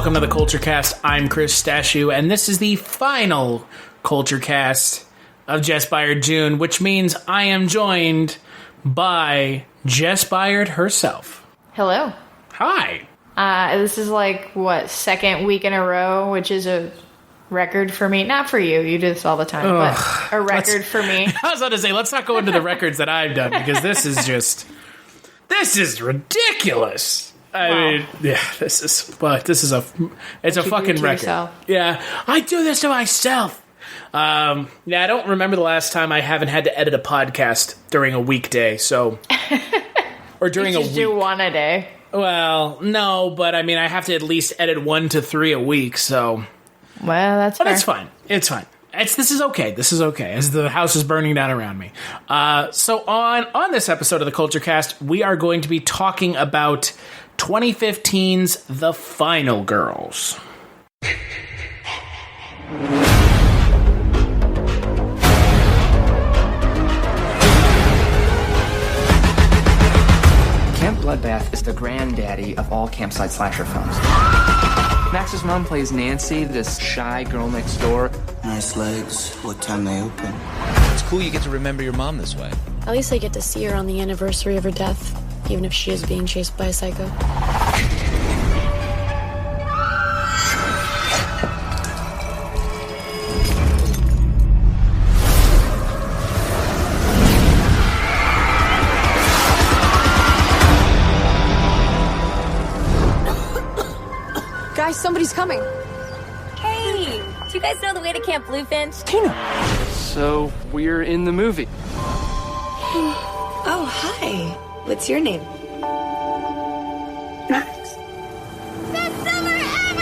welcome to the Culture Cast. I'm Chris Stashew, and this is the final Culture Cast of Jess Byard June, which means I am joined by Jess Byard herself. Hello. Hi. This is second week in a row, which is a record for me. Not for you. You do this all the time, but a record for me. I was about to say, let's not go into the records that I've done, because this is ridiculous. I mean, yeah, it's a fucking record. Yourself. Yeah, I do this to myself. I don't remember the last time I haven't had to edit a podcast during a weekday, so... Or during a week. Do one a day. Well, no, but I mean, I have to at least edit 1 to 3 a week, so... Well, that's fair. It's fine. It's fine. This is okay, as the house is burning down around me. So on this episode of the Culture Cast, we are going to be talking about 2015's The Final Girls. Camp Bloodbath is the granddaddy of all campsite slasher films. Max's mom plays Nancy, this shy girl next door. Nice legs. What time they open? It's cool you get to remember your mom this way. At least I get to see her on the anniversary of her death, even if she is being chased by a psycho. Guys, somebody's coming. Hey, do you guys know the way to Camp Bluefinch? Tina! So, we're in the movie. Oh, hi. What's your name? Max. Best summer ever!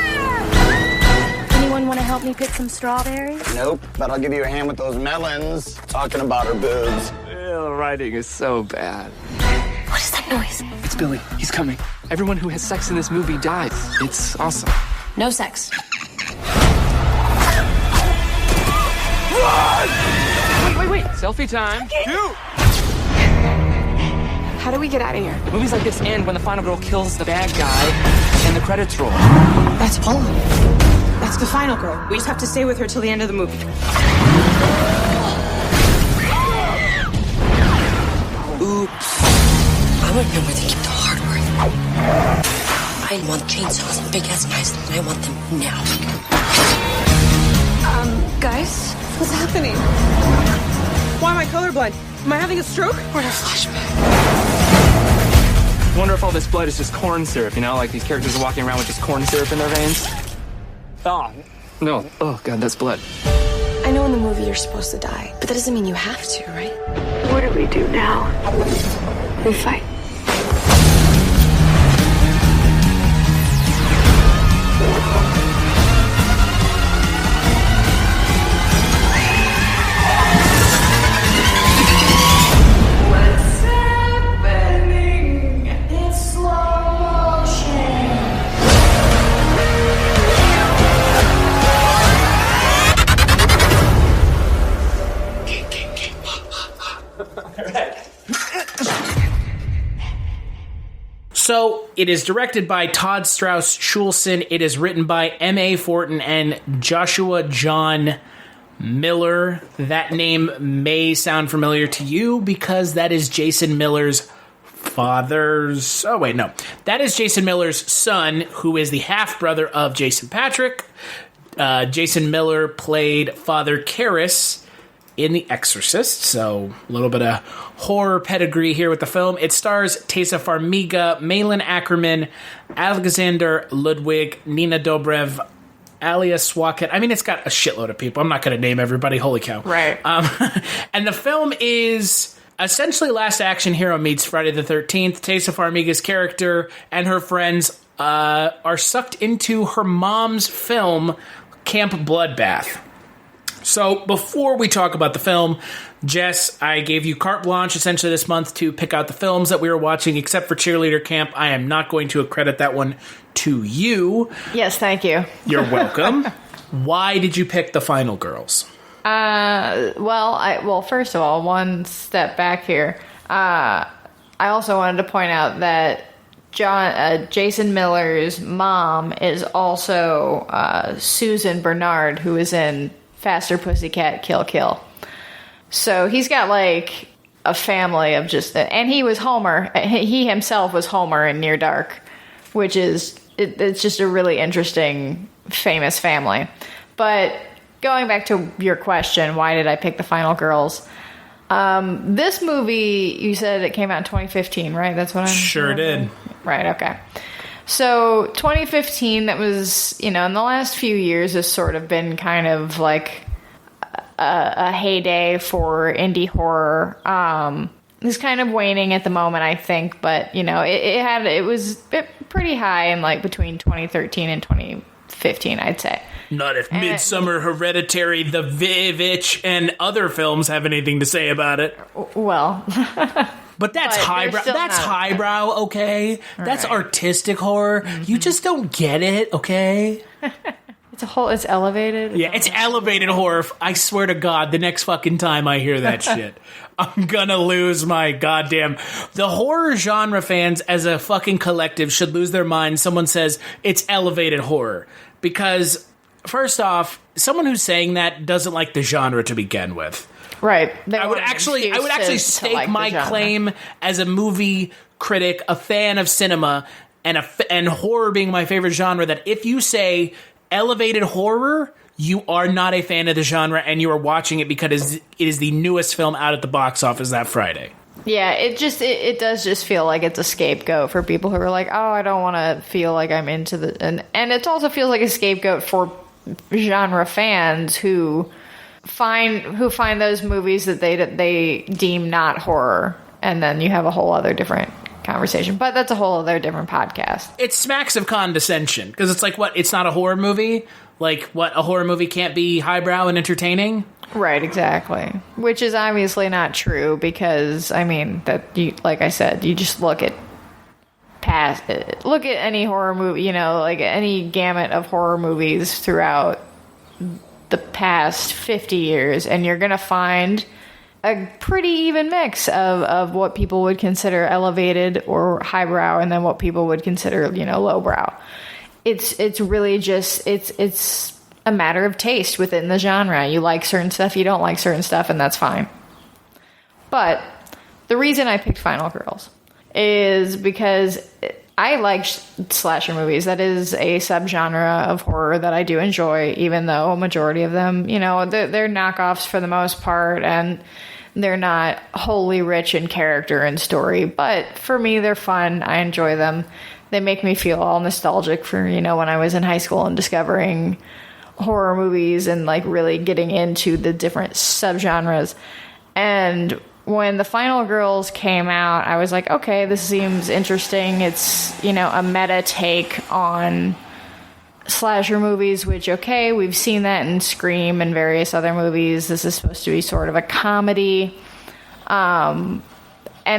Anyone want to help me pick some strawberries? Nope, but I'll give you a hand with those melons. Talking about her boobs. The writing is so bad. What is that noise? It's Billy. He's coming. Everyone who has sex in this movie dies. It's awesome. No sex. Wait. Selfie time. Dude! How do we get out of here? Movies like this end when the final girl kills the bad guy and the credits roll. That's Paula. That's the final girl. We just have to stay with her till the end of the movie. Oops. I want to know where they keep the hardware. I want chainsaws and big-ass knives, and I want them now. Guys? What's happening? Why am I colorblind? Am I having a stroke? We're in a flashback. I wonder if all this blood is just corn syrup, like these characters are walking around with just corn syrup in their veins. Oh, no. Oh, God, that's blood. I know in the movie you're supposed to die, but that doesn't mean you have to, right? What do we do now? We fight. So, it is directed by Todd Strauss Schulson. It is written by M.A. Fortin and Joshua John Miller. That name may sound familiar to you because that is Jason Miller's father's... Oh, wait, no. That is Jason Miller's son, who is the half-brother of Jason Patric. Jason Miller played Father Karras in The Exorcist, so a little bit of horror pedigree here with the film. It stars Taissa Farmiga, Malin Ackerman, Alexander Ludwig, Nina Dobrev, Alia Swakat. I mean, it's got a shitload of people. I'm not going to name everybody. Holy cow. Right. And the film is essentially Last Action Hero meets Friday the 13th. Taissa Farmiga's character and her friends are sucked into her mom's film, Camp Bloodbath. So before we talk about the film, Jess, I gave you carte blanche essentially this month to pick out the films that we were watching, except for Cheerleader Camp. I am not going to accredit that one to you. Yes, thank you. You're welcome. Why did you pick The Final Girls? Well, first of all, one step back here. I also wanted to point out that Jason Miller's mom is also Susan Bernard, who is in Faster Pussycat Kill Kill. So he's got like a family of just, and he was Homer. He himself was Homer in Near Dark, which is it's just a really interesting, famous family. But going back to your question, why did I pick The Final Girls? This movie, you said it came out in 2015, right? That's what I'm sure did. Right, okay. So 2015, that was, in the last few years has sort of been kind of like a heyday for indie horror. It's kind of waning at the moment, I think, but it was pretty high in like between 2013 and 2015, I'd say. Not if Midsummer, Hereditary, The Vivitch, and other films have anything to say about it. Well, but that's highbrow. That's highbrow, okay? That's artistic horror. Mm-hmm. You just don't get it, okay? It's elevated. Yeah, it's elevated horror. I swear to God, the next fucking time I hear that shit, I'm gonna lose my goddamn... The horror genre fans as a fucking collective should lose their minds. Someone says it's elevated horror. Because, first off, someone who's saying that doesn't like the genre to begin with. Right. I would actually stake my claim as a movie critic, a fan of cinema, and horror being my favorite genre, that if you say elevated horror, you are not a fan of the genre, and you are watching it because it is the newest film out at the box office that Friday. Yeah, it does just feel like it's a scapegoat for people who are like, oh, I don't want to feel like I'm into the... And it also feels like a scapegoat for genre fans who find those movies that they deem not horror, and then you have a whole other different conversation. But that's a whole other different podcast. It smacks of condescension, because it's like, what, it's not a horror movie? Like, what, a horror movie can't be highbrow and entertaining? Right, exactly. Which is obviously not true, because, I mean, like I said, you just look at any horror movie, like any gamut of horror movies throughout the past 50 years, and you're going to find a pretty even mix of what people would consider elevated or highbrow, and then what people would consider, lowbrow. It's really just, it's a matter of taste within the genre. You like certain stuff, you don't like certain stuff, and that's fine. But the reason I picked Final Girls is because I like slasher movies. That is a subgenre of horror that I do enjoy, even though a majority of them, they're knockoffs for the most part, and they're not wholly rich in character and story. But for me, they're fun. I enjoy them. They make me feel all nostalgic for, when I was in high school and discovering horror movies and like really getting into the different subgenres. And when The Final Girls came out, I was like, okay, this seems interesting. It's, a meta take on slasher movies, which, okay, we've seen that in Scream and various other movies. This is supposed to be sort of a comedy. And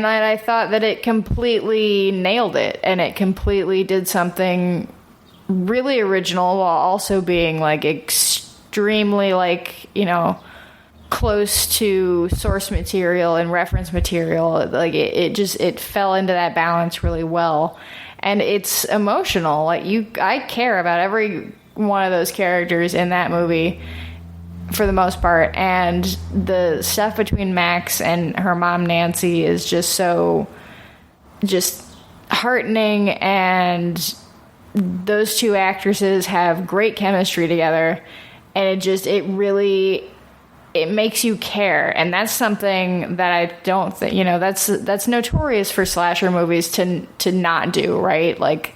I thought that it completely nailed it, and it completely did something really original while also being like extremely close to source material and reference material. Like it fell into that balance really well, and it's emotional. I care about every one of those characters in that movie for the most part, and the stuff between Max and her mom Nancy is just so heartening, and those two actresses have great chemistry together, and it makes you care. And that's something that I don't think, that's notorious for slasher movies to not do, right? Like,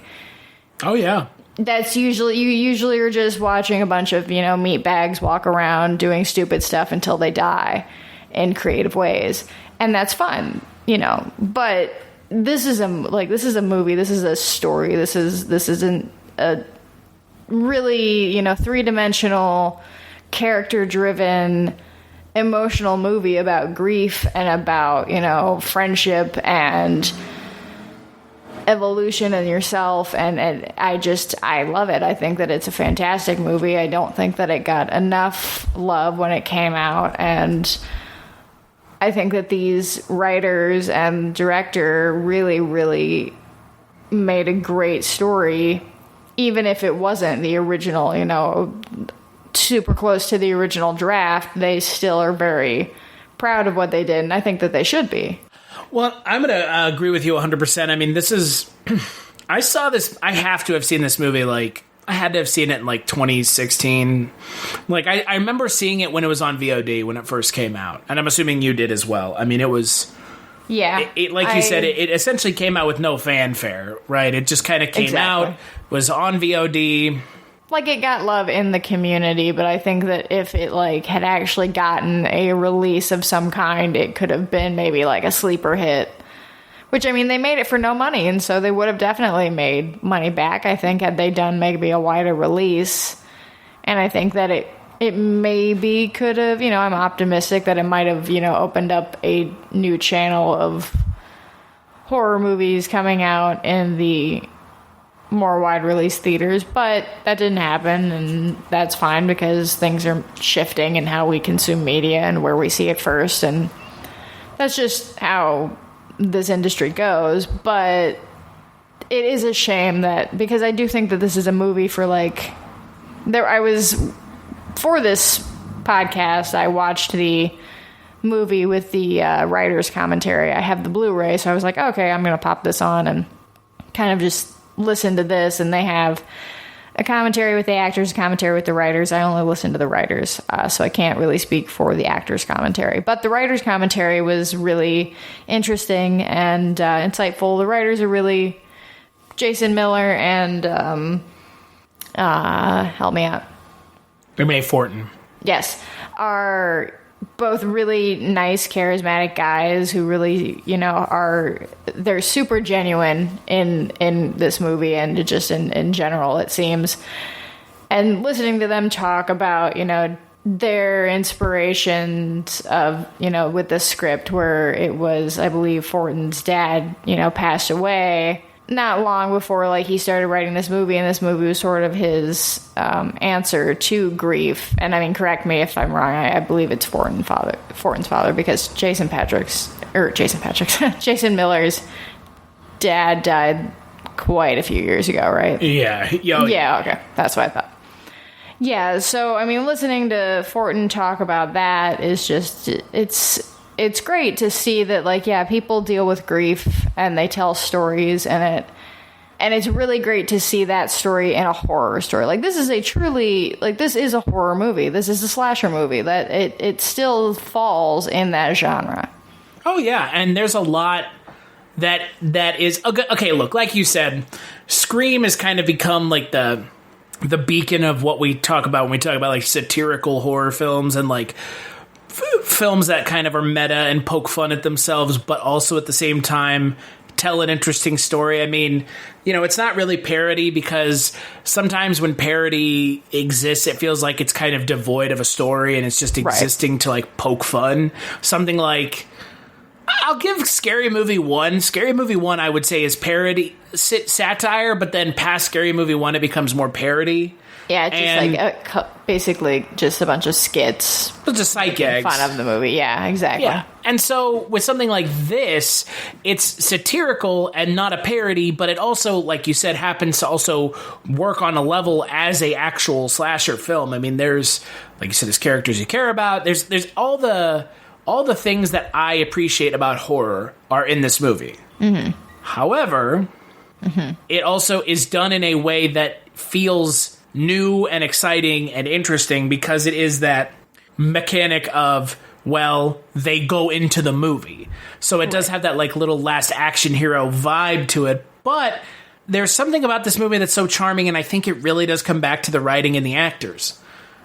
oh yeah, that's you usually are just watching a bunch of meatbags walk around doing stupid stuff until they die in creative ways, and that's fun, but this is a movie, this is a story, this isn't a really three-dimensional, character-driven, emotional movie about grief and about friendship and evolution in yourself, and I love it. I think that it's a fantastic movie. I don't think that it got enough love when it came out, and I think that these writers and director really, really made a great story, even if it wasn't the original, you know, super close to the original draft. They still are very proud of what they did, and I think that they should be. Well, I'm going to agree with you 100%. I mean, this is... I saw this... I have to have seen this movie, like... I had to have seen it in, like, 2016. Like, I remember seeing it when it was on VOD, when it first came out. And I'm assuming you did as well. I mean, it was... Yeah. Like you said, it essentially came out with no fanfare, right? It just kind of came out, was on VOD... Like, it got love in the community, but I think that if it, like, had actually gotten a release of some kind, it could have been maybe, like, a sleeper hit. Which, I mean, they made it for no money, and so they would have definitely made money back, I think, had they done maybe a wider release. And I think that it maybe could have, you know, I'm optimistic that it might have, you know, opened up a new channel of horror movies coming out in the more wide release theaters, but that didn't happen, and that's fine because things are shifting in how we consume media and where we see it first, and that's just how this industry goes. But it is a shame that, because I do think that this is a movie for, like, for this podcast, I watched the movie with the writer's commentary. I have the Blu-ray, so I was like, okay, I'm gonna pop this on and kind of just listen to this, and they have a commentary with the actors, a commentary with the writers. I only listen to the writers, so I can't really speak for the actors' commentary. But the writers' commentary was really interesting and insightful. The writers are really Jason Miller and help me out. May Fortin. Yes, are both really nice, charismatic guys who really, you know, they're super genuine in this movie and just in general, it seems. And listening to them talk about, you know, their inspirations of, you know, with the script, where it was, I believe, Fortin's dad, you know, passed away not long before, like, he started writing this movie, and this movie was sort of his answer to grief. And I mean, correct me if I'm wrong, I believe it's Fortin's father, because Jason Miller's dad died quite a few years ago, right? Yeah. Yeah, okay. That's what I thought. Yeah, so, I mean, listening to Fortin talk about that is just, it's great to see that, like, yeah, people deal with grief and they tell stories, and it's really great to see that story in a horror story. Like, this is this is a horror movie. This is a slasher movie. That it still falls in that genre. Oh yeah, and there's a lot that is okay. Look, like you said, Scream has kind of become like the beacon of what we talk about when we talk about, like, satirical horror films and, like, films that kind of are meta and poke fun at themselves, but also at the same time tell an interesting story. I mean, you know, it's not really parody, because sometimes when parody exists, it feels like it's kind of devoid of a story and it's just existing to, like, poke fun. Something like, I'll give Scary Movie 1. Scary Movie 1, I would say, is parody, satire, but then past Scary Movie 1, it becomes more parody. Yeah, it's just basically just a bunch of skits. Just sight gags. Fun of the movie, yeah, exactly. Yeah. And so with something like this, it's satirical and not a parody, but it also, like you said, happens to also work on a level as a actual slasher film. I mean, there's, like you said, there's characters you care about. There's all the things that I appreciate about horror are in this movie. Mm-hmm. However, it also is done in a way that feels new and exciting and interesting, because it is that mechanic of, well, they go into the movie. So it does have that, like, little last action hero vibe to it. But there's something about this movie that's so charming, and I think it really does come back to the writing and the actors.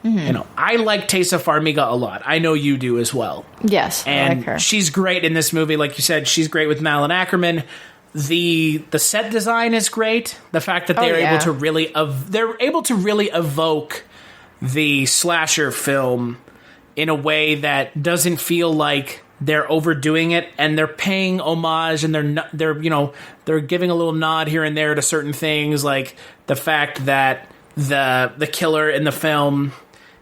Mm-hmm. You know, I like Taissa Farmiga a lot. I know you do as well. Yes, and I like her. She's great in this movie. Like you said, she's great with Malin Ackerman. The set design is great. The fact that they're able to really evoke the slasher film in a way that doesn't feel like they're overdoing it, and they're paying homage, and they're giving a little nod here and there to certain things, like the fact that the killer in the film,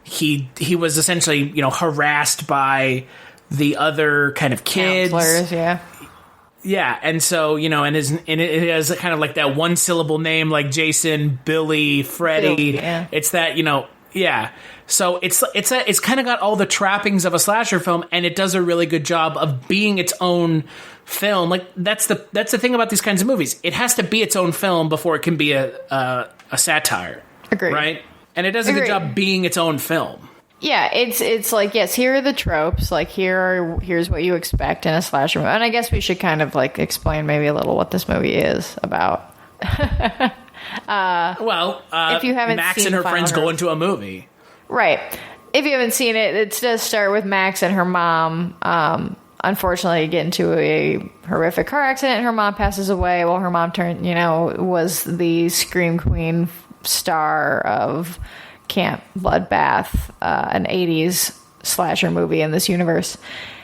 he was essentially, you know, harassed by the other kind of kids. Counselors, yeah. Yeah, and so, and it has kind of like that one syllable name, like Jason, Billy, Freddy. Yeah. It's that, yeah. So it's kind of got all the trappings of a slasher film, and it does a really good job of being its own film. Like that's the thing about these kinds of movies. It has to be its own film before it can be a satire. Agreed. Right? And it does a good job being its own film. Yeah, it's like, yes, here are the tropes. Like, here's what you expect in a slasher movie. And I guess we should kind of like explain maybe a little what this movie is about. If you haven't Max and her friends go into a movie. Right. If you haven't seen it, it does start with Max and her mom. Unfortunately, get into a horrific car accident. Her mom passes away. Well, her mom was the Scream Queen star of Camp Bloodbath, an 80s slasher movie in this universe.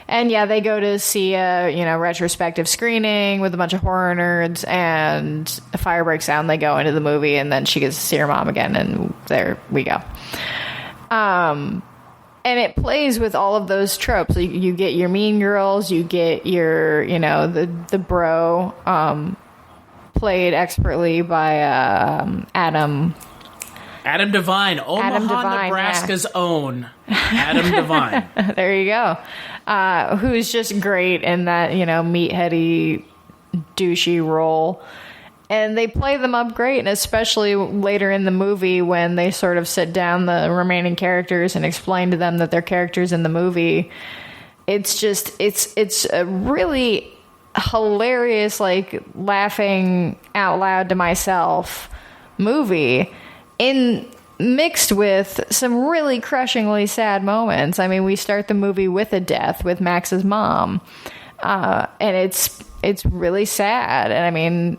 And yeah, they go to see a retrospective screening with a bunch of horror nerds, and a fire breaks out and they go into the movie, and then she gets to see her mom again, and there we go. And it plays with all of those tropes. You get your mean girls, you get your the bro, played expertly by Adam Devine, Omaha, Nebraska's own Adam Devine. There you go. Who's just great in that, meatheady, douchey role. And they play them up great, and especially later in the movie when they sort of sit down the remaining characters and explain to them that they're characters in the movie. It's just, it's a really hilarious, like, laughing out loud to myself movie, mixed with some really crushingly sad moments. I mean, we start the movie with a death with Max's mom, and it's really sad. And I mean,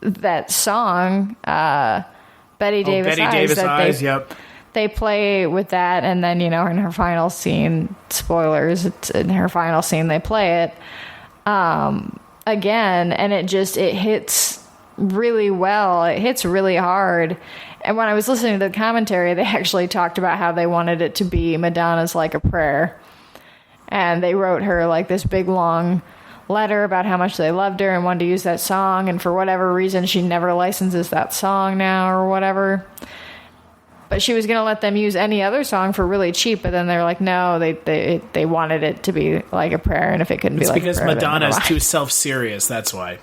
that song, Betty Davis Eyes, yep. They play with that, and then in her final scene, spoilers, it's in her final scene, they play it again, and it hits really well. It hits really hard. And when I was listening to the commentary, they actually talked about how they wanted it to be Madonna's Like a Prayer. And they wrote her like this big long letter about how much they loved her and wanted to use that song. And for whatever reason, she never licenses that song now or whatever. But she was going to let them use any other song for really cheap. But then they're like, no, they wanted it to be Like a Prayer. And if it couldn't be Like a Prayer, because Madonna is too self-serious. That's why.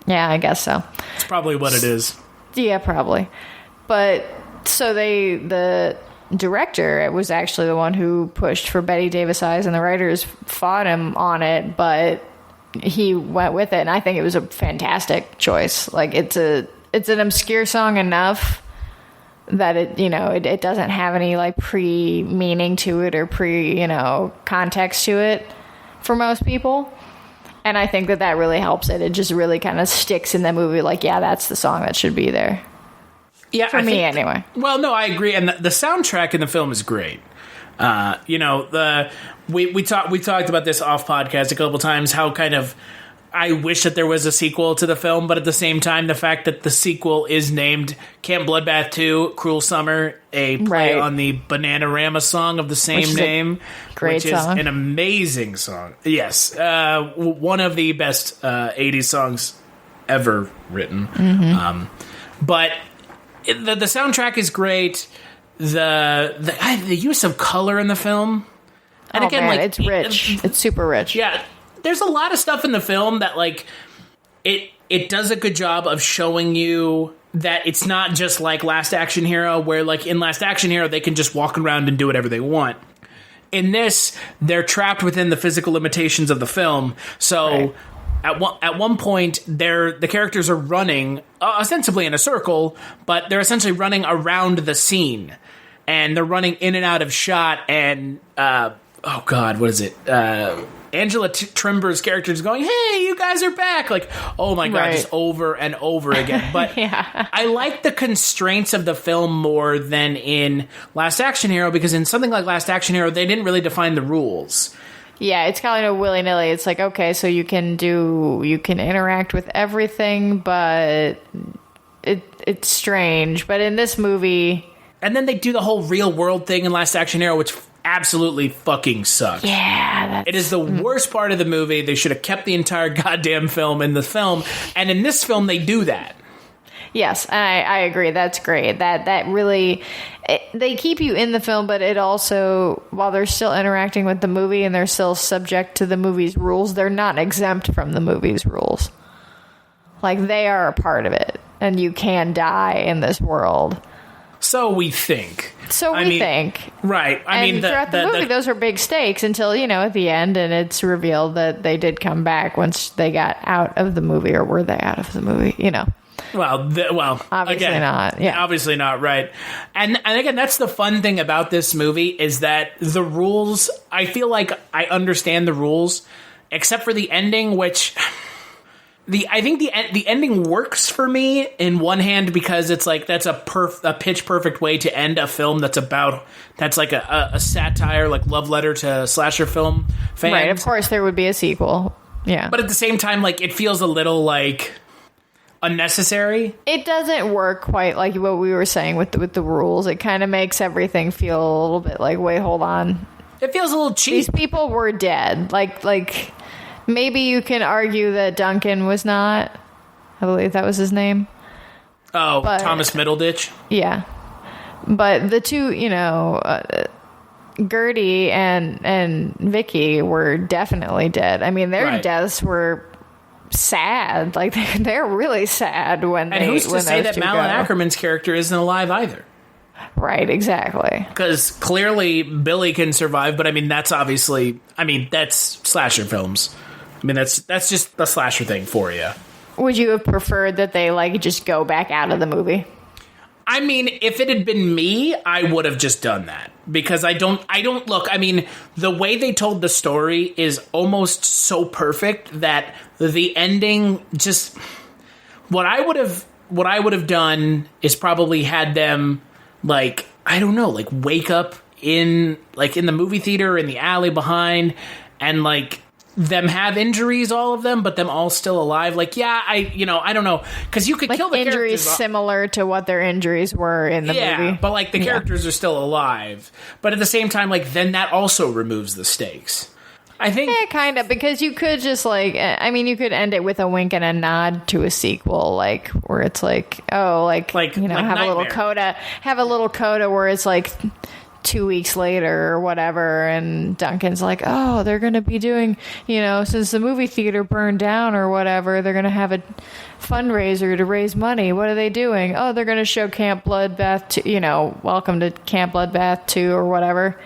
Yeah, I guess so. It's probably what it is. Yeah, probably. But so the director was actually the one who pushed for Betty Davis Eyes, and the writers fought him on it, but he went with it, and I think it was a fantastic choice. Like, it's an obscure song enough that it doesn't have any like pre-meaning to it or context to it for most people. And I think that really helps it. It just really kind of sticks in the movie. Like, yeah, that's the song that should be there. Yeah, for me anyway. Well, no, I agree, and the soundtrack in the film is great. We talked about this off podcast a couple times. How kind of I wish that there was a sequel to the film, but at the same time, the fact that the sequel is named Camp Bloodbath 2: Cruel Summer, a play on the Bananarama song of the same name, which is an amazing song. Yes, one of the best 80s songs ever written. Mm-hmm. But the soundtrack is great. The use of color in the film, and again, man, it's rich. It's super rich. Yeah. There's a lot of stuff in the film that, like, it does a good job of showing you that it's not just like Last Action Hero, where, like, in Last Action Hero, they can just walk around and do whatever they want. In this, they're trapped within the physical limitations of the film. So at one point, the characters are running, ostensibly in a circle, but they're essentially running around the scene. And they're running in and out of shot, and, oh, God, what is it? Angela Trimber's character is going, hey, you guys are back. Like, oh my God, just over and over again. But I like the constraints of the film more than in Last Action Hero, because in something like Last Action Hero, they didn't really define the rules. Yeah, it's kind of willy-nilly. It's like, okay, so you can interact with everything, but it's strange. But in this movie... And then they do the whole real world thing in Last Action Hero, which absolutely fucking sucks. Yeah. It is the worst part of the movie. They should have kept the entire goddamn film in the film. And in this film, they do that. Yes, I agree. That's great. That really, they keep you in the film, but it also, while they're still interacting with the movie and they're still subject to the movie's rules, they're not exempt from the movie's rules. Like, they are a part of it, and you can die in this world. So we think. Right. I mean, throughout the movie, those are big stakes until, at the end, and it's revealed that they did come back once they got out of the movie, or were they out of the movie, Well, obviously again, not. Yeah, obviously not. Right, and again, that's the fun thing about this movie is that the rules. I feel like I understand the rules, except for the ending, which I think the ending works for me in one hand because it's like that's a pitch perfect way to end a film that's like a satire, like love letter to slasher film fans. Right. Of course, there would be a sequel. Yeah, but at the same time, like it feels a little like unnecessary. It doesn't work quite like what we were saying with the rules. It kind of makes everything feel a little bit like, wait, hold on. It feels a little cheap. These people were dead. Like maybe you can argue that Duncan was not. I believe that was his name. Oh, but, Thomas Middleditch? Yeah. But the two, Gertie and Vicky were definitely dead. I mean, their deaths were sad. Like, they're really sad when and who's to say that Malin Ackerman's character isn't alive either? Right, exactly. Because clearly Billy can survive, but I mean that's slasher films. I mean that's just the slasher thing for you. Would you have preferred that they just go back out of the movie? I mean, if it had been me, I would have just done that because I don't look. I mean, the way they told the story is almost so perfect that the ending just what I would have done is probably had them wake up in the movie theater in the alley behind and them have injuries, all of them, but them all still alive. I don't know, because you could kill the injuries characters similar to what their injuries were in the movie. Yeah, but the characters are still alive. But at the same time, then that also removes the stakes. I think, kind of, because you could just you could end it with a wink and a nod to a sequel, where it's have a little coda where it's 2 weeks later or whatever, and Duncan's they're going to be doing, since the movie theater burned down or whatever, they're going to have a fundraiser to raise money. What are they doing? Oh, they're going to show Camp Bloodbath 2, welcome to Camp Bloodbath 2 or whatever,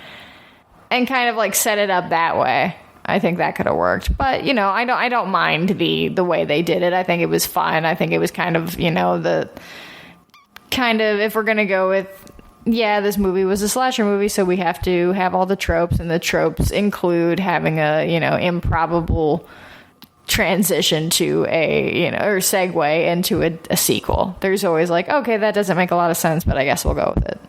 and kind of set it up that way. I think that could have worked, but I don't mind the way they did it. I think it was fun. I think it was kind of if we're going to go with, this movie was a slasher movie, so we have to have all the tropes, and the tropes include having a, improbable transition to or segue into a sequel. There's always okay, that doesn't make a lot of sense, but I guess we'll go with it.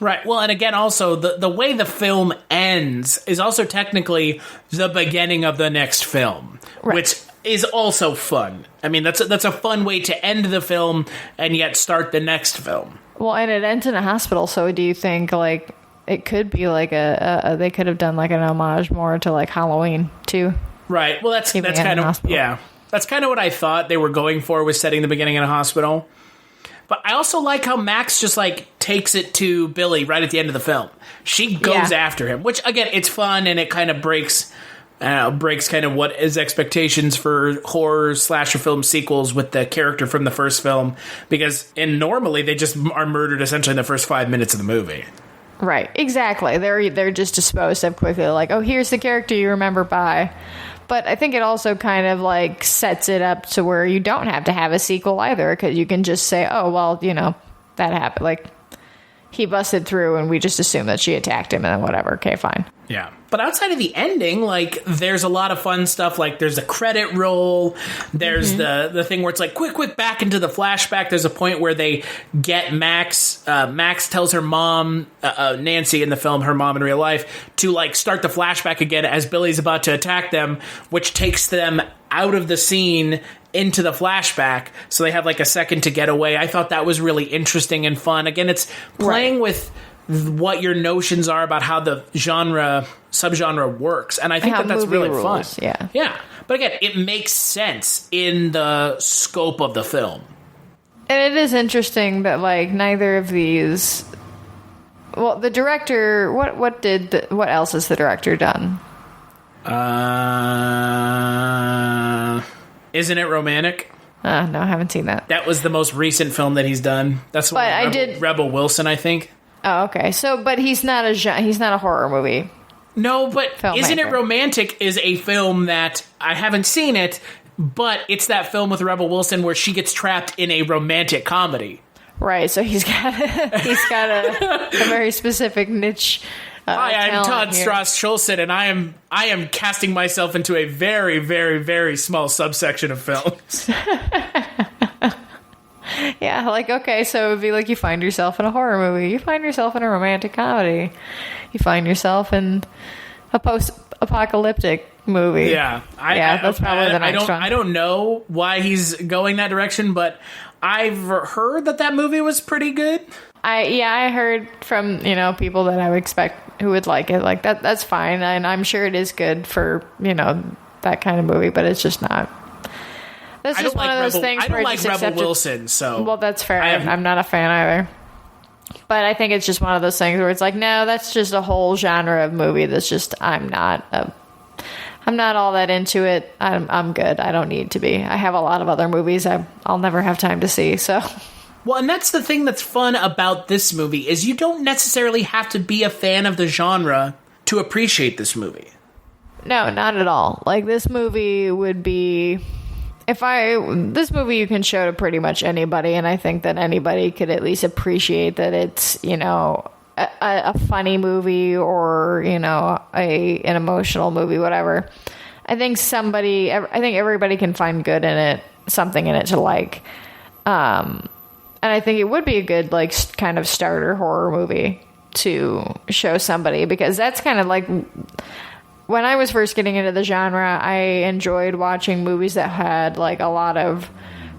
Right. Well, and again, also, the way the film ends is also technically the beginning of the next film, right, which is also fun. I mean, that's a fun way to end the film and yet start the next film. Well, and it ends in a hospital, so do you think, it could be they could have done, an homage more to, Halloween, too? Right. Well, that's kind of, yeah. That's kind of what I thought they were going for, was setting the beginning in a hospital. But I also like how Max just, takes it to Billy right at the end of the film. She goes after him, which, again, it's fun, and it kind of breaks kind of what is expectations for horror slasher film sequels with the character from the first film, because normally they just are murdered essentially in the first 5 minutes of the movie. Right, exactly. They're just disposed of quickly, oh, here's the character you remember by. But I think it also kind of sets it up to where you don't have to have a sequel either, because you can just say, oh, well, that happened. He busted through and we just assume that she attacked him and then whatever. Okay, fine. Yeah. But outside of the ending, there's a lot of fun stuff. There's a credit roll. There's the thing where it's quick, back into the flashback. There's a point where they get Max. Max tells her mom, Nancy in the film, her mom in real life, to start the flashback again as Billy's about to attack them, which takes them out of the scene into the flashback, so they have a second to get away. I thought that was really interesting and fun. Again, it's playing with what your notions are about how the subgenre works. And I think that's really fun. Yeah. Yeah. But again, it makes sense in the scope of the film. And it is interesting that, like, neither of these... Well, the director... What else has the director done? Isn't It Romantic? No, I haven't seen that. That was the most recent film that he's done. That's what Rebel Wilson, I think. Oh, okay. So, but he's not a horror movie. No, but filmmaker. Isn't It Romantic is a film that I haven't seen it, but it's that film with Rebel Wilson where she gets trapped in a romantic comedy. Right. So he's got a very specific niche. Hi, I'm Todd Strauss Schulson, and I am casting myself into a very, very, very small subsection of films. Yeah, like, okay, so it would be like you find yourself in a horror movie, you find yourself in a romantic comedy, you find yourself in a post-apocalyptic movie. Yeah, that's probably the next one. I don't know why he's going that direction, but I've heard that movie was pretty good. I heard from, people that I would expect who would like it. Like, that's fine, and I'm sure it is good for, that kind of movie, but it's just not. That's just one of those things where I don't like Rebel Wilson, so... Well, that's fair. I'm not a fan either. But I think it's just one of those things where it's like, no, that's just a whole genre of movie that's just, I'm not all that into it. I'm good. I don't need to be. I have a lot of other movies I'll never have time to see, so... Well, and that's the thing that's fun about this movie, is you don't necessarily have to be a fan of the genre to appreciate this movie. No, not at all. Like, this movie would be... This movie you can show to pretty much anybody, and I think that anybody could at least appreciate that it's, a funny movie or, an emotional movie, whatever. I think everybody can find good in it, something in it to like. And I think it would be a good, like, kind of starter horror movie to show somebody, because that's kind of like... When I was first getting into the genre, I enjoyed watching movies that had, like, a lot of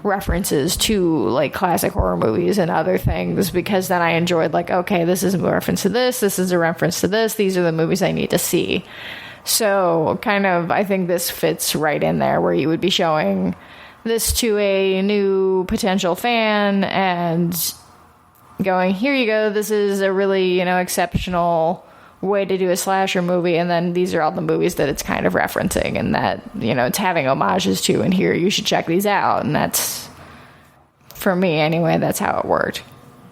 references to, like, classic horror movies and other things, because then I enjoyed, like, okay, this is a reference to this is a reference to this, these are the movies I need to see. So, kind of, I think this fits right in there, where you would be showing this to a new potential fan and going, here you go, this is a really, exceptional way to do a slasher movie, and then these are all the movies that it's kind of referencing and that, it's having homages to, and here, you should check these out. And that's, for me anyway, that's how it worked.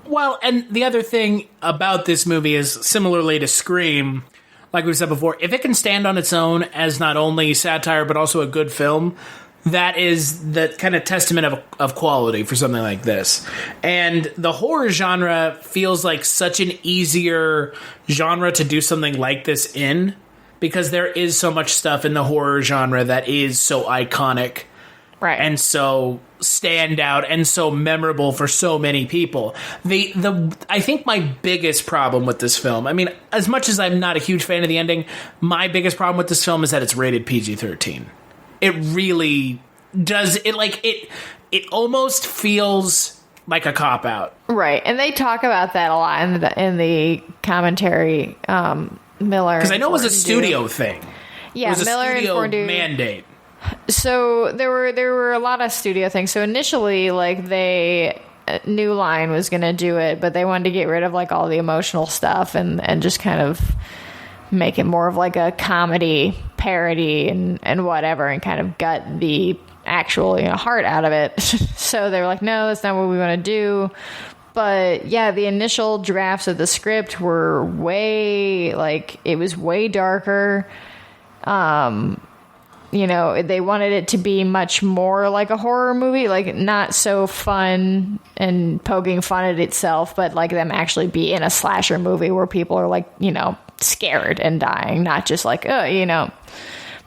Well, and the other thing about this movie is, similarly to Scream, like we said before, if it can stand on its own as not only satire but also a good film, that is the kind of testament of quality for something like this. And the horror genre feels like such an easier genre to do something like this in, because there is so much stuff in the horror genre that is so iconic, right, and so stand out and so memorable for so many people. I think my biggest problem with this film, I mean, as much as I'm not a huge fan of the ending, my biggest problem with this film is that it's rated PG-13. It really does it. Like, it almost feels like a cop-out. Right, and they talk about that a lot in the commentary. Miller, because I know it was a studio thing. Yeah, it was Miller a studio and Fordue mandate. So there were a lot of studio things. So initially, like, New Line was going to do it, but they wanted to get rid of, like, all the emotional stuff and just kind of make it more of like a comedy parody and whatever, and kind of gut the actual heart out of it. So they were like, no, that's not what we want to do. But yeah, the initial drafts of the script were way darker. They wanted it to be much more like a horror movie, like not so fun and poking fun at itself, but like them actually be in a slasher movie where people are like, scared and dying, not just like,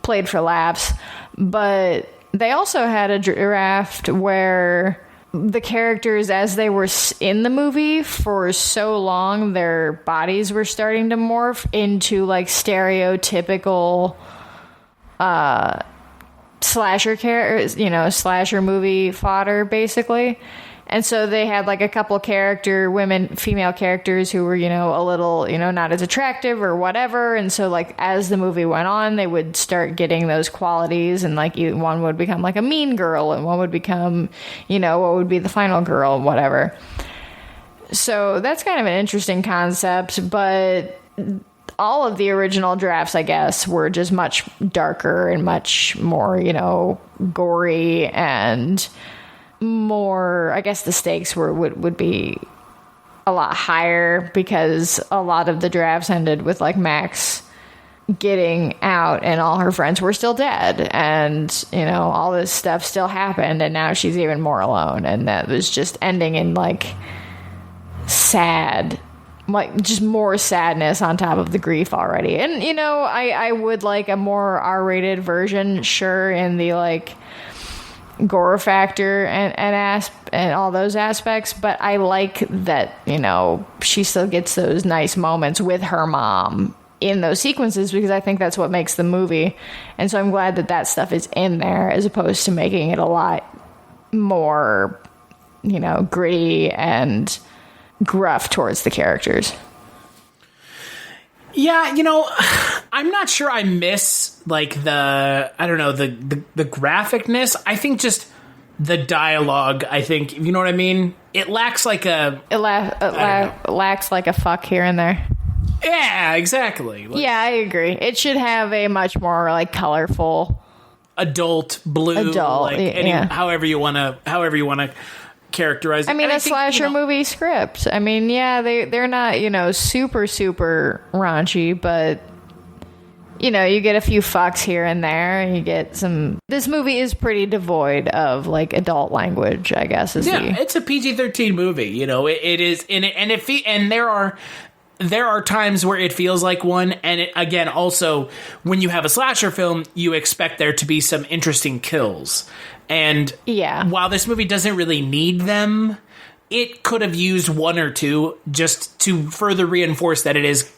played for laughs. But they also had a draft where the characters, as they were in the movie for so long, their bodies were starting to morph into like stereotypical slasher characters, slasher movie fodder, basically. And so they had like a couple female characters who were, a little, not as attractive or whatever. And so like as the movie went on, they would start getting those qualities, and like one would become like a mean girl, and one would become, what would be the final girl, whatever. So that's kind of an interesting concept, but all of the original drafts, I guess, were just much darker and much more, gory and more, I guess the stakes would be a lot higher, because a lot of the drafts ended with like Max getting out and all her friends were still dead, and all this stuff still happened, and now she's even more alone, and that was just ending in like sad, like just more sadness on top of the grief already. And I would like a more R-rated version, sure, in the like gore factor and all those aspects, but I like that she still gets those nice moments with her mom in those sequences, because I think that's what makes the movie. And so I'm glad that stuff is in there, as opposed to making it a lot more gritty and gruff towards the characters. Yeah, I'm not sure I miss like the graphicness. I think just the dialogue, I think, you know what I mean? It lacks like lacks like a fuck here and there. Yeah, exactly. Like, yeah, I agree. It should have a much more like colorful adult blue, however you want to characterize it. I mean, a slasher movie script. I mean, yeah, they're not, super, super raunchy, but, you get a few fucks here and there, and you get some... This movie is pretty devoid of, like, adult language, I guess, it's a PG-13 movie, it is... And there are times where it feels like one, and again, also, when you have a slasher film, you expect there to be some interesting kills. And while this movie doesn't really need them, it could have used one or two just to further reinforce that it is,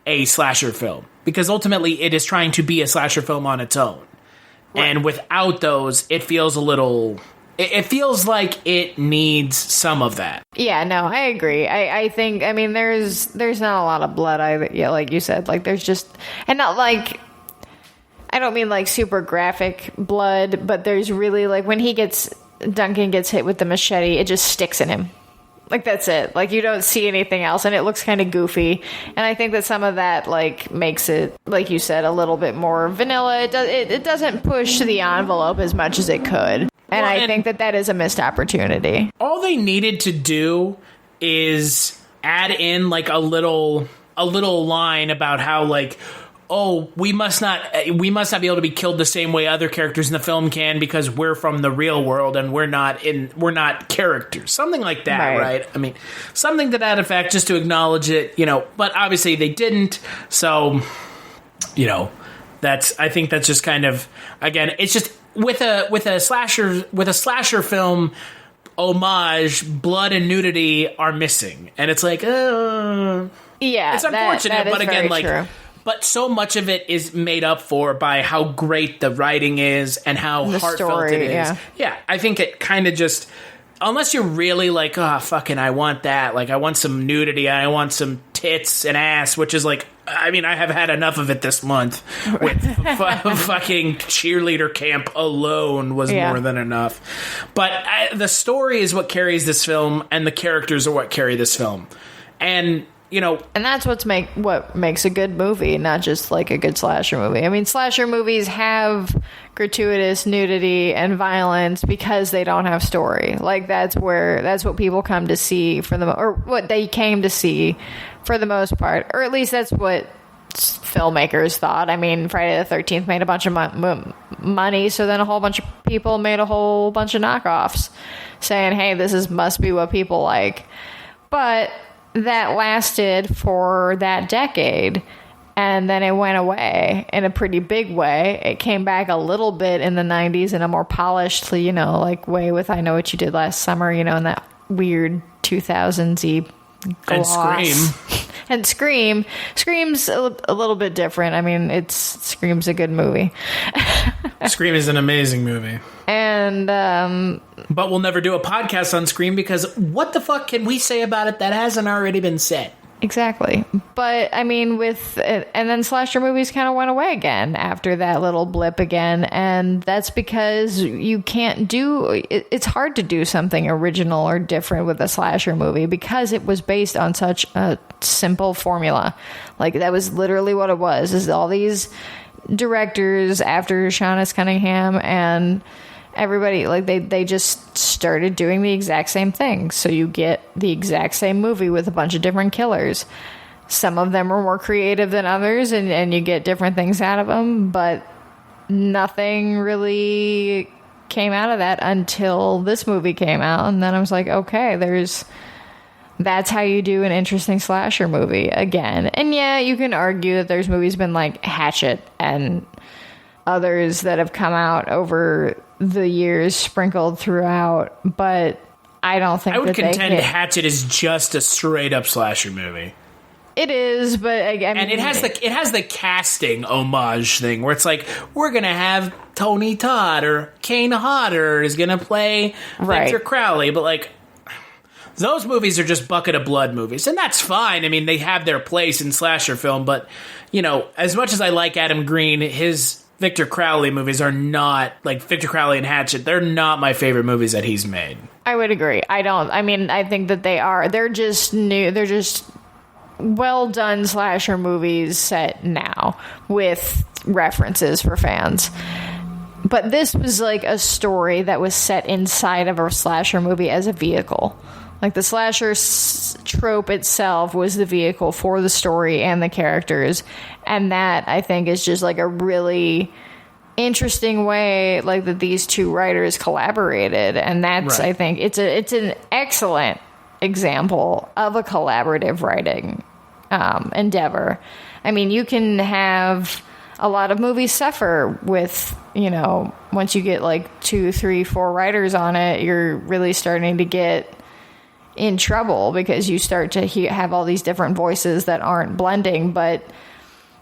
a slasher film. Because ultimately, it is trying to be a slasher film on its own. Right. And without those, it feels a little... It feels like it needs some of that. Yeah, no, I agree. I think, I mean, there's not a lot of blood either. Yeah, like you said, like there's just... And not like... I don't mean like super graphic blood, but there's really like when Duncan gets hit with the machete, it just sticks in him. Like that's it. Like you don't see anything else, and it looks kind of goofy. And I think that some of that like makes it, like you said, a little bit more vanilla. It doesn't push the envelope as much as it could. And I think that is a missed opportunity. All they needed to do is add in like a little line about how like, oh, we must not be able to be killed the same way other characters in the film can because we're from the real world and we're not characters. Something like that, right? I mean, something to that effect, just to acknowledge it, but obviously they didn't. So, I think that's just kind of, again, it's just with a slasher film homage, blood and nudity are missing. And it's like, yeah, it's unfortunate, but again, like, true. But so much of it is made up for by how great the writing is and how heartfelt it is. Yeah, I think it kind of just... Unless you're really like, oh, fucking, I want that. Like, I want some nudity. I want some tits and ass, which is like... I mean, I have had enough of it this month. With fucking cheerleader camp alone was more than enough. But the story is what carries this film, and the characters are what carry this film. And... and that's what makes a good movie, not just like a good slasher movie. I mean, slasher movies have gratuitous nudity and violence because they don't have story. Like that's what people come to see or what they came to see for the most part, or at least that's what filmmakers thought. I mean, Friday the 13th made a bunch of money, so then a whole bunch of people made a whole bunch of knockoffs saying, "Hey, this must be what people like," but that lasted for that decade, and then it went away in a pretty big way. It came back a little bit in the 90s in a more polished, like way with I Know What You Did Last Summer, and that weird 2000s-y gloss. And Scream. And Scream's a little bit different. I mean, Scream's a good movie. Scream is an amazing movie. And but we'll never do a podcast on Scream because what the fuck can we say about it that hasn't already been said? Exactly. But I mean, and then slasher movies kind of went away again after that little blip again, and that's because you can't it's hard to do something original or different with a slasher movie because it was based on such a simple formula. Like, that was literally what it was, is all these directors after Sean S. Cunningham and everybody, like, they just started doing the exact same thing. So you get the exact same movie with a bunch of different killers. Some of them are more creative than others, and you get different things out of them, but nothing really came out of that until this movie came out. And then I was like, okay, that's how you do an interesting slasher movie again. And yeah, you can argue that there's movies been like Hatchet and others that have come out over the years sprinkled throughout, but I don't think I would contend Hatchet is just a straight up slasher movie. It is, but I mean, and it has the casting homage thing where it's like, we're gonna have Tony Todd or Kane Hodder is gonna play Victor Crowley, but like, those movies are just bucket of blood movies, and that's fine. I mean, they have their place in slasher film, but you know, as much as I like Adam Green, his Victor Crowley movies are not, like Victor Crowley and Hatchet, they're not my favorite movies that he's made. I would agree. I think that they are. They're just new. They're just well done slasher movies set now with references for fans. But this was like a story that was set inside of a slasher movie as a vehicle. Like, the slasher trope itself was the vehicle for the story and the characters. And that, I think, is just like a really interesting way, like, that these two writers collaborated. And that's, right. I think, it's an excellent example of a collaborative writing endeavor. I mean, you can have a lot of movies suffer with, you know, once you get like 2, 3, 4 writers on it, you're really starting to get in trouble because you start to have all these different voices that aren't blending. But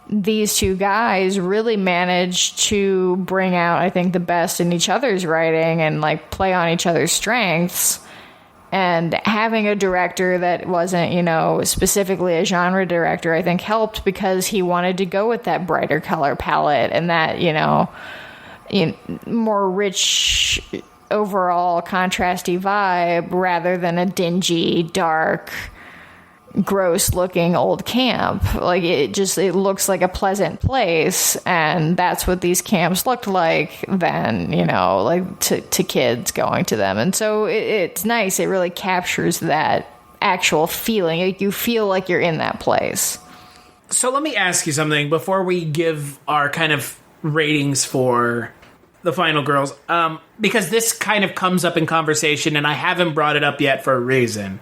these two guys really managed to bring out, I think, the best in each other's writing and like play on each other's strengths. And having a director that wasn't, you know, specifically a genre director, I think helped because he wanted to go with that brighter color palette and that, you know, more rich overall contrasty vibe rather than a dingy, dark, gross looking old camp. Like, it looks like a pleasant place, and that's what these camps looked like then, you know, like to kids going to them. And so it's nice. It really captures that actual feeling. Like, you feel like you're in that place. So let me ask you something before we give our kind of ratings for The Final Girls, because this kind of comes up in conversation, and I haven't brought it up yet for a reason.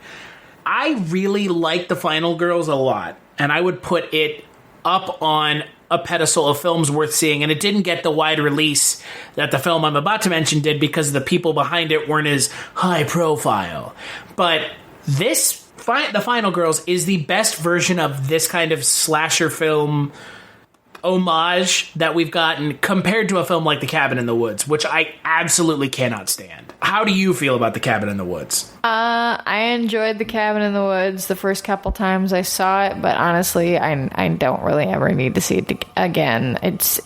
I really like The Final Girls a lot, and I would put it up on a pedestal of films worth seeing, and it didn't get the wide release that the film I'm about to mention did because the people behind it weren't as high profile. But The Final Girls is the best version of this kind of slasher film homage that we've gotten compared to a film like The Cabin in the Woods, which I absolutely cannot stand. How do you feel about The Cabin in the Woods? I enjoyed The Cabin in the Woods the first couple times I saw it, but honestly, I don't really ever need to see it again. It's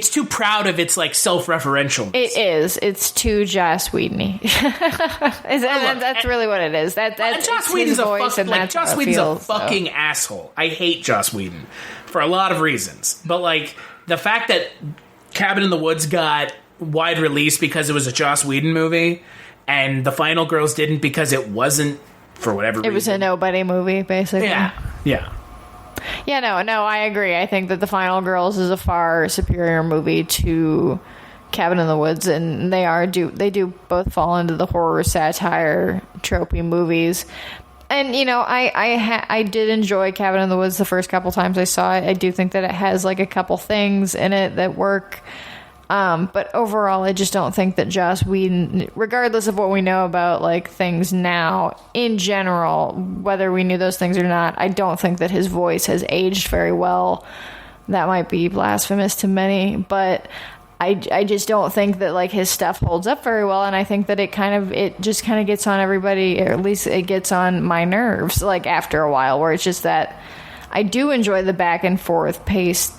too proud of its like self-referential. It is. It's too Joss Whedon-y. That's really what it is. That's Joss Whedon's Joss Whedon's a fucking asshole. I hate Joss Whedon for a lot of reasons, but like the fact that Cabin in the Woods got wide release because it was a Joss Whedon movie, and The Final Girls didn't because it wasn't for whatever reason. It was a nobody movie, basically. Yeah. Yeah, no, I agree. I think that The Final Girls is a far superior movie to Cabin in the Woods, and they do both fall into the horror satire tropey movies. And you know, I did enjoy Cabin in the Woods the first couple times I saw it. I do think that it has like a couple things in it that work. But overall, I just don't think that Joss Whedon, regardless of what we know about like things now, in general, whether we knew those things or not, I don't think that his voice has aged very well that might be blasphemous to many, but I just don't think that like his stuff holds up very well, and I think that it just kind of gets on everybody, or at least it gets on my nerves like after a while, where it's just that I do enjoy the back and forth paced,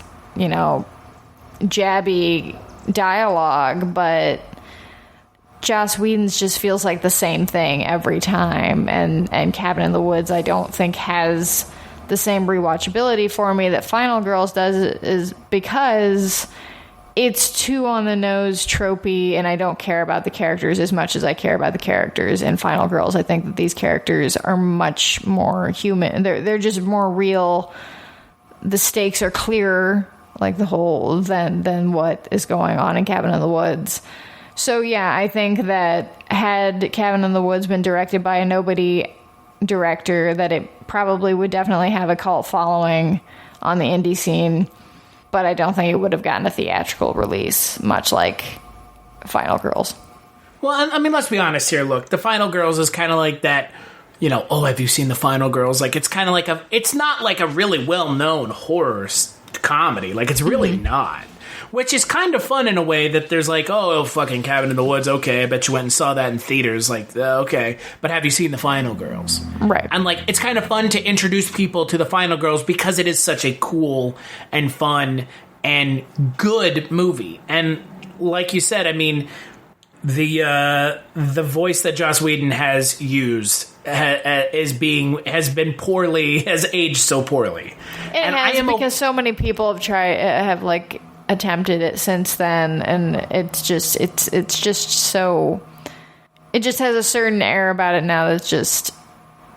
jabby dialogue, but Joss Whedon's just feels like the same thing every time, and Cabin in the Woods I don't think has the same rewatchability for me that Final Girls does, is because it's too on the nose tropey, and I don't care about the characters as much as I care about the characters in Final Girls. I think that these characters are much more human. They're just more real. The stakes are clearer, like the whole, than what is going on in Cabin in the Woods. So yeah, I think that had Cabin in the Woods been directed by a nobody director, that it probably would definitely have a cult following on the indie scene. But I don't think it would have gotten a theatrical release, much like Final Girls. Well, I mean, let's be honest here. Look, the Final Girls is kind of like that, oh, have you seen the Final Girls? Like, it's kind of like it's not like a really well-known horror comedy. Like, it's really not. Which is kind of fun in a way that there's like, oh, fucking Cabin in the Woods, okay, I bet you went and saw that in theaters, like, okay, but have you seen the Final Girls? Right. And, like, it's kind of fun to introduce people to the Final Girls because it is such a cool and fun and good movie. And like you said, I mean, the voice that Joss Whedon has used has aged so poorly. Because so many people have attempted it since then, and it just has a certain air about it now that's just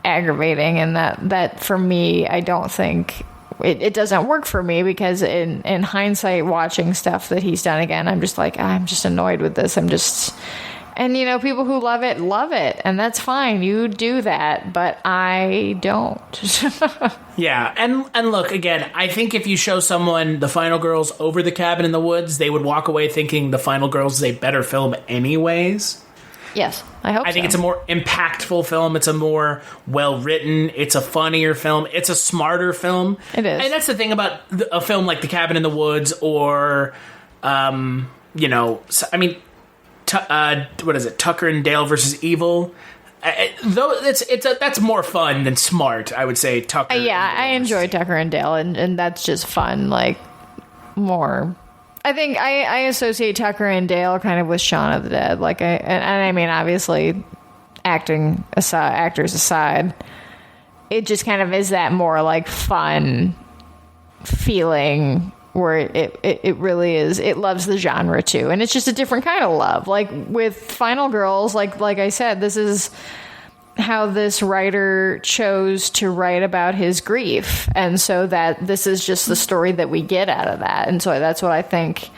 aggravating, and that for me, I don't think it doesn't work for me, because in hindsight, watching stuff that he's done again, I'm just like, I'm just annoyed with this. And people who love it, and that's fine. You do that, but I don't. Yeah, and look, again, I think if you show someone the Final Girls over the Cabin in the Woods, they would walk away thinking the Final Girls is a better film anyways. Yes, I hope so. I think it's a more impactful film. It's a more well-written. It's a funnier film. It's a smarter film. It is. And that's the thing about a film like The Cabin in the Woods, or, I mean, what is it? Tucker and Dale versus Evil. Though that's more fun than smart, I would say. Tucker. Yeah, I enjoy Tucker and Dale, and that's just fun. Like, more. I think I associate Tucker and Dale kind of with Shaun of the Dead. Like, I mean, obviously, actors aside, it just kind of is that more like fun feeling, where it really is. It loves the genre too, and it's just a different kind of love. Like with Final Girls, like I said, this is how this writer chose to write about his grief, and so that this is just the story that we get out of that. And so that's what I think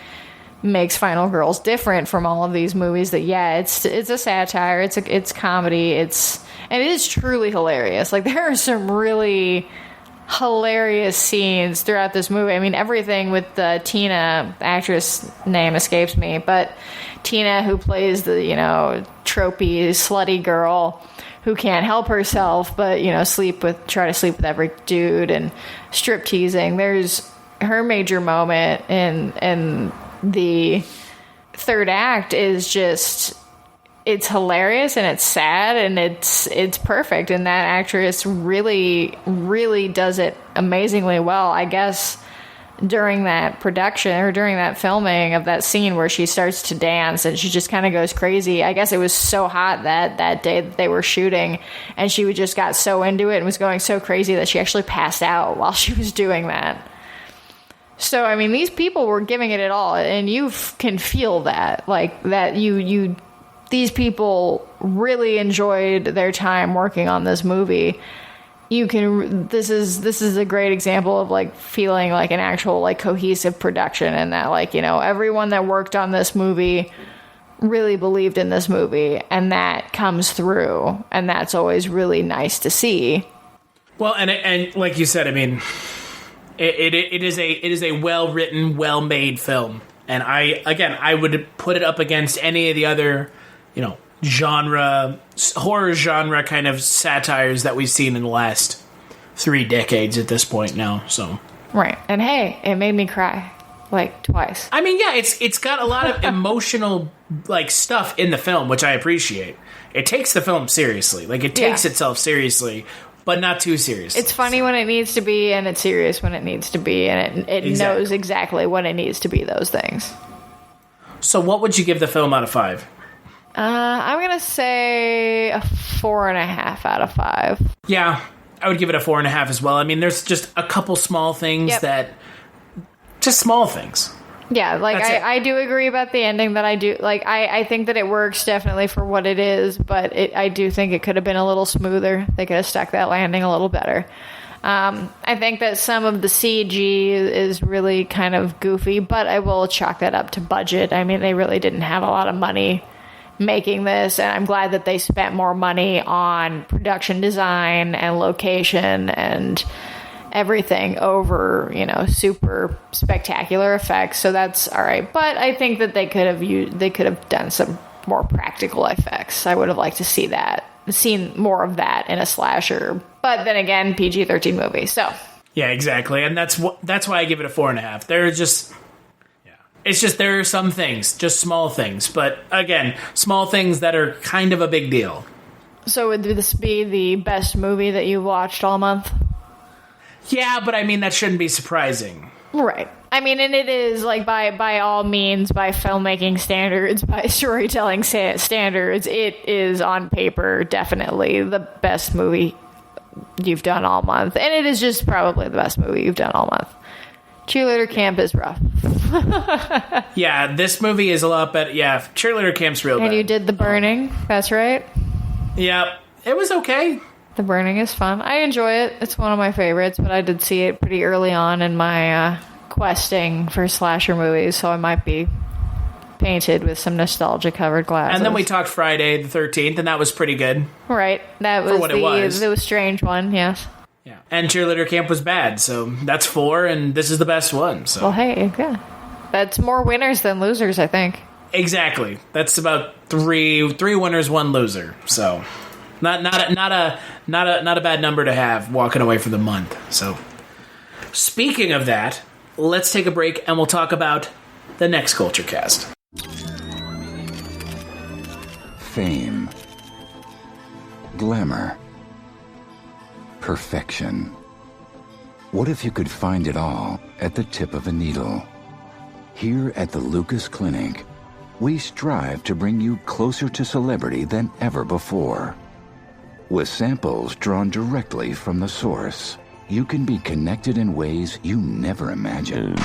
makes Final Girls different from all of these movies. That it's a satire, it's comedy, and it is truly hilarious. Like, there are some really hilarious scenes throughout this movie. I mean, everything with Tina, the actress name escapes me, but Tina, who plays the tropey slutty girl who can't help herself but try to sleep with every dude, and strip teasing. There's her major moment in the third act is just, it's hilarious, and it's sad, and it's perfect, and that actress really, really does it amazingly well. I guess during that production, or during that filming of that scene where she starts to dance and she just kind of goes crazy, I guess it was so hot that day that they were shooting, and she just got so into it and was going so crazy that she actually passed out while she was doing that. So, I mean, these people were giving it all, and you can feel that, like, that these people really enjoyed their time working on this movie. This is a great example of, like, feeling like an actual, like, cohesive production, and that, like, everyone that worked on this movie really believed in this movie, and that comes through, and that's always really nice to see. Well, and like you said, I mean, it is a well-written, well-made film, and I would put it up against any of the other, horror genre kind of satires that we've seen in the last 3 decades at this point now. So Right. And hey, it made me cry like twice. I mean, yeah, it's got a lot of emotional like stuff in the film, which I appreciate. It takes the film seriously. Like, it takes itself seriously, but not too seriously. It's funny when it needs to be, and it's serious when it needs to be, and it knows exactly when it needs to be those things. So what would you give the film out of 5? I'm going to say a 4.5 out of 5. Yeah, I would give it a 4.5 as well. I mean, there's just a couple small things just small things. Yeah, like I do agree about the ending. That I think that it works definitely for what it is, but I do think it could have been a little smoother. They could have stuck that landing a little better. I think that some of the CG is really kind of goofy, but I will chalk that up to budget. I mean, they really didn't have a lot of money making this, and I'm glad that they spent more money on production design and location and everything over, super spectacular effects. So that's all right. But I think that they could have done some more practical effects. I would have liked to seen more of that in a slasher. But then again, PG-13 movie. So yeah, exactly. And that's why I give it a 4.5. It's just there are some things, just small things, but again, small things that are kind of a big deal. So would this be the best movie that you watched all month? Yeah, but I mean, that shouldn't be surprising. Right. I mean, and it is, like, by all means, by filmmaking standards, by storytelling standards, it is on paper definitely the best movie you've done all month. And it is just probably the best movie you've done all month. Cheerleader Camp is rough. Yeah, this movie is a lot better. Yeah, Cheerleader Camp's real bad. And you did The Burning. That's right. Yeah, it was okay. The Burning is fun. I enjoy it. It's one of my favorites, but I did see it pretty early on in my questing for slasher movies, so I might be painted with some nostalgia-covered glasses. And then we talked Friday the 13th, and that was pretty good. Right. That was the strange one, yes. Yeah. And Cheerleader Camp was bad, so that's 4, and this is the best one. So. Well, hey, yeah. That's more winners than losers, I think. Exactly. That's about three winners, 1 loser. So not a bad number to have walking away from the month. So speaking of that, let's take a break and we'll talk about the next Culture Cast. Fame. Glamour. Perfection. What if you could find it all at the tip of a needle? Here at the Lucas Clinic, we strive to bring you closer to celebrity than ever before. With samples drawn directly from the source, you can be connected in ways you never imagined.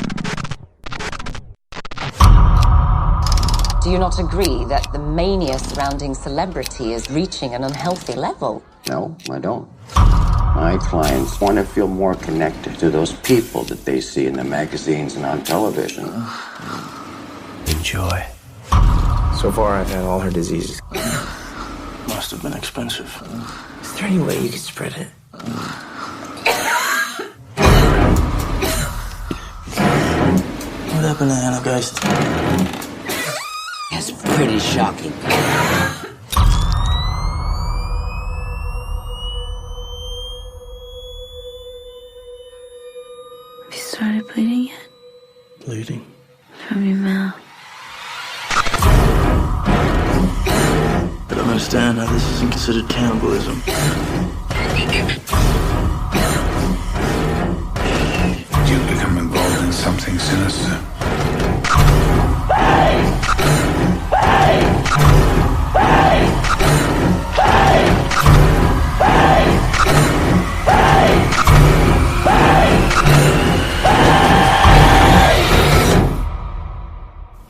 Do you not agree that the mania surrounding celebrity is reaching an unhealthy level? No, I don't. My clients want to feel more connected to those people that they see in the magazines and on television. Enjoy. So far, I've had all her diseases. Must have been expensive. Is there any way you could spread it? What happened to Hannah, guys? That's pretty shocking. Have you started bleeding yet? Bleeding? From your mouth. I don't understand how this isn't considered cannibalism. You become involved in something sinister.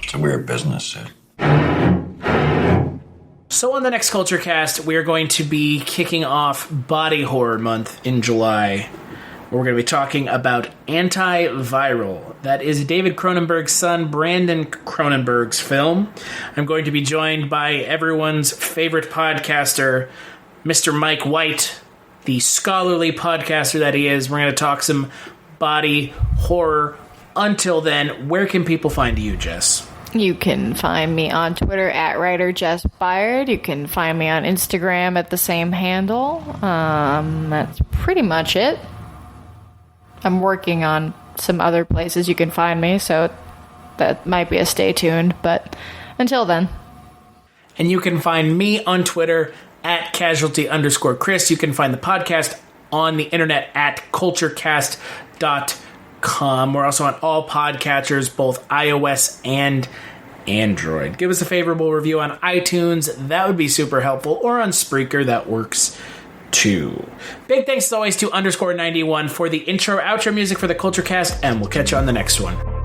It's a weird business. So on the next Culture Cast, we are going to be kicking off Body Horror Month in July. We're going to be talking about Antiviral. That is David Cronenberg's son, Brandon Cronenberg's film. I'm going to be joined by everyone's favorite podcaster, Mr. Mike White, the scholarly podcaster that he is. We're going to talk some body horror. Until then, where can people find you, Jess? You can find me on Twitter at writer Jess Byard. You can find me on Instagram at the same handle. That's pretty much it. I'm working on some other places you can find me, so that might be a stay tuned. But until then. And you can find me on Twitter at casualty_Chris. You can find the podcast on the internet at culturecast.com. We're also on all podcatchers, both iOS and Android. Give us a favorable review on iTunes. That would be super helpful. Or on Spreaker. That works too. Big thanks as always to _91 for the intro outro music for the Culture Cast, and we'll catch you on the next one.